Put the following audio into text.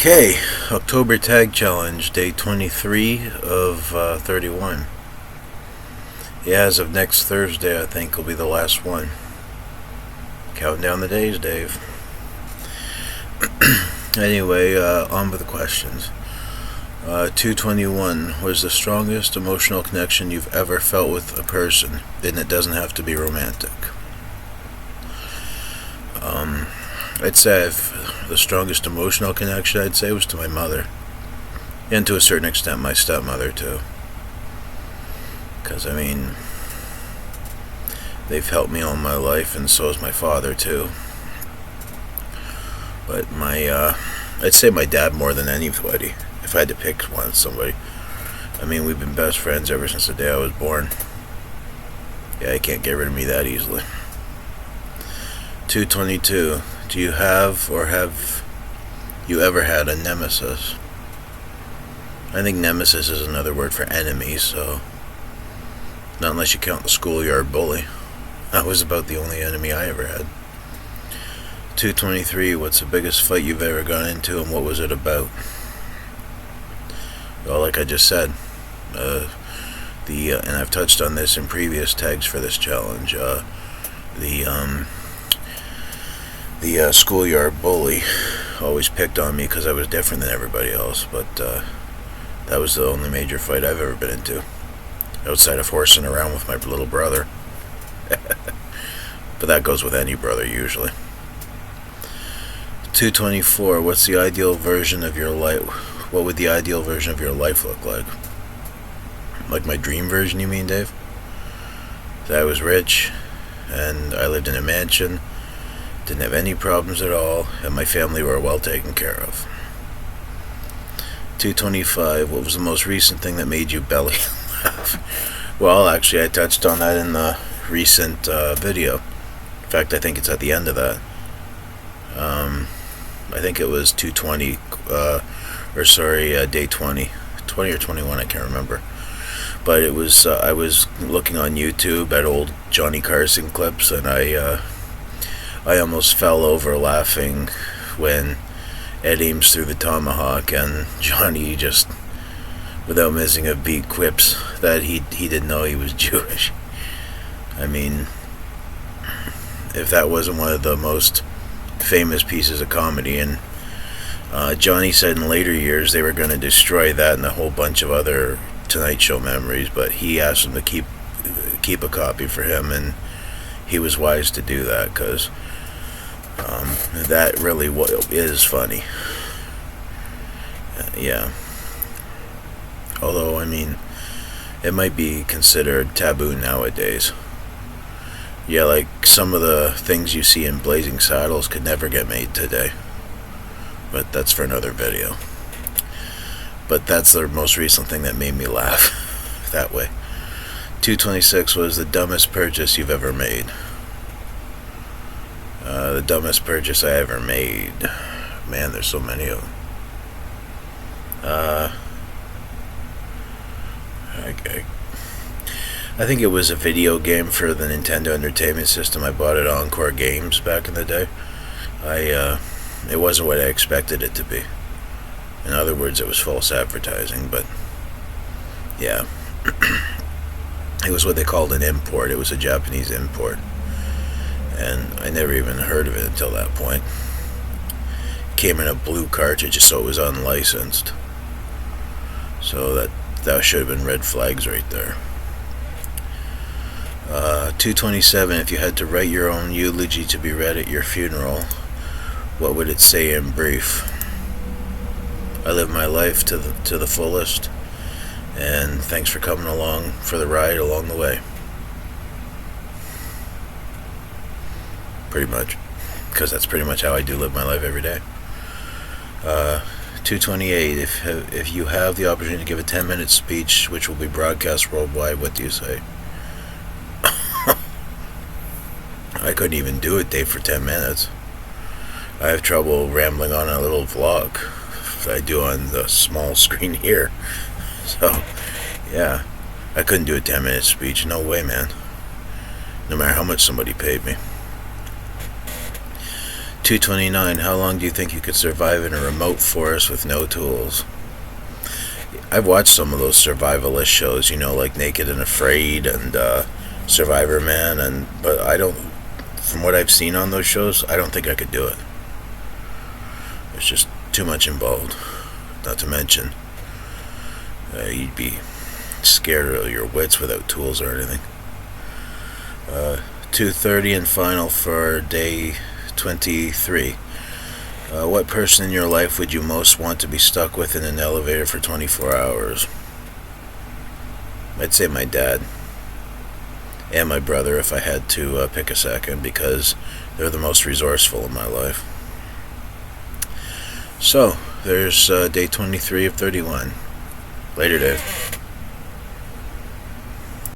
Okay, October Tag Challenge, day 23 of 31. Yeah, as of next Thursday, I think will be the last one. Counting down the days, Dave. Anyway, on with the questions. 221 was the strongest emotional connection you've ever felt with a person, and it doesn't have to be romantic. I'd say the strongest emotional connection I'd say was to my mother, and to a certain extent my stepmother too. Because they've helped me all my life, and so has my father too. But I'd say my dad more than anybody. If I had to pick somebody, we've been best friends ever since the day I was born. Yeah, I can't get rid of me that easily. 222. Do you have or have you ever had a nemesis? I think nemesis is another word for enemy, so not unless you count the schoolyard bully. That was about the only enemy I ever had. 223. What's the biggest fight you've ever gone into, and what was it about? Well, like I just said, and I've touched on this in previous tags for this challenge. The schoolyard bully always picked on me because I was different than everybody else, but that was the only major fight I've ever been into, outside of horsing around with my little brother. But that goes with any brother usually. 224. What's the ideal version of your life? What would the ideal version of your life look like? Like my dream version, you mean, Dave? That I was rich, and I lived in a mansion, didn't have any problems at all, and my family were well taken care of. 225. What was the most recent thing that made you belly laugh? Well, actually, I touched on that in the recent video. In fact, I think it's at the end of that. I think it was 220, day 20 or 21, I can't remember. But it was, I was looking on YouTube at old Johnny Carson clips, and I almost fell over laughing when Ed Ames threw the tomahawk, and Johnny just, without missing a beat, quips that he didn't know he was Jewish. If that wasn't one of the most famous pieces of comedy, and Johnny said in later years they were going to destroy that and a whole bunch of other Tonight Show memories, but he asked them to keep a copy for him, and he was wise to do that, because that really is funny. Yeah. Although, it might be considered taboo nowadays. Yeah, like some of the things you see in Blazing Saddles could never get made today. But that's for another video. But that's the most recent thing that made me laugh that way. 226 was the dumbest purchase you've ever made. The dumbest purchase I ever made. Man, there's so many of them. I think it was a video game for the Nintendo Entertainment System. I bought it on Encore Games back in the day. It wasn't what I expected it to be. In other words, it was false advertising, but yeah. It was what they called an import. It was a Japanese import. And I never even heard of it until that point. It came in a blue cartridge, so it was unlicensed. So that should have been red flags right there. 227. If you had to write your own eulogy to be read at your funeral, what would it say in brief? I lived my life to the fullest, and thanks for coming along for the ride along the way. Pretty much, because that's pretty much how I do live my life every day. 228. If you have the opportunity to give a 10-minute speech which will be broadcast worldwide, what do you say? I couldn't even do it, Dave, for 10 minutes. I have trouble rambling on a little vlog I do on the small screen here. So, yeah, I couldn't do a 10-minute speech. No way, man. No matter how much somebody paid me. 229. How long do you think you could survive in a remote forest with no tools? I've watched some of those survivalist shows, like Naked and Afraid and Survivor Man, but I don't. From what I've seen on those shows, I don't think I could do it. There's just too much involved. Not to mention, you'd be scared of your wits without tools or anything. 2:30 and final for day 23. What person in your life would you most want to be stuck with in an elevator for 24 hours? I'd say my dad. And my brother if I had to pick a second, because they're the most resourceful in my life. So, there's day 23 of 31. Later, Dave.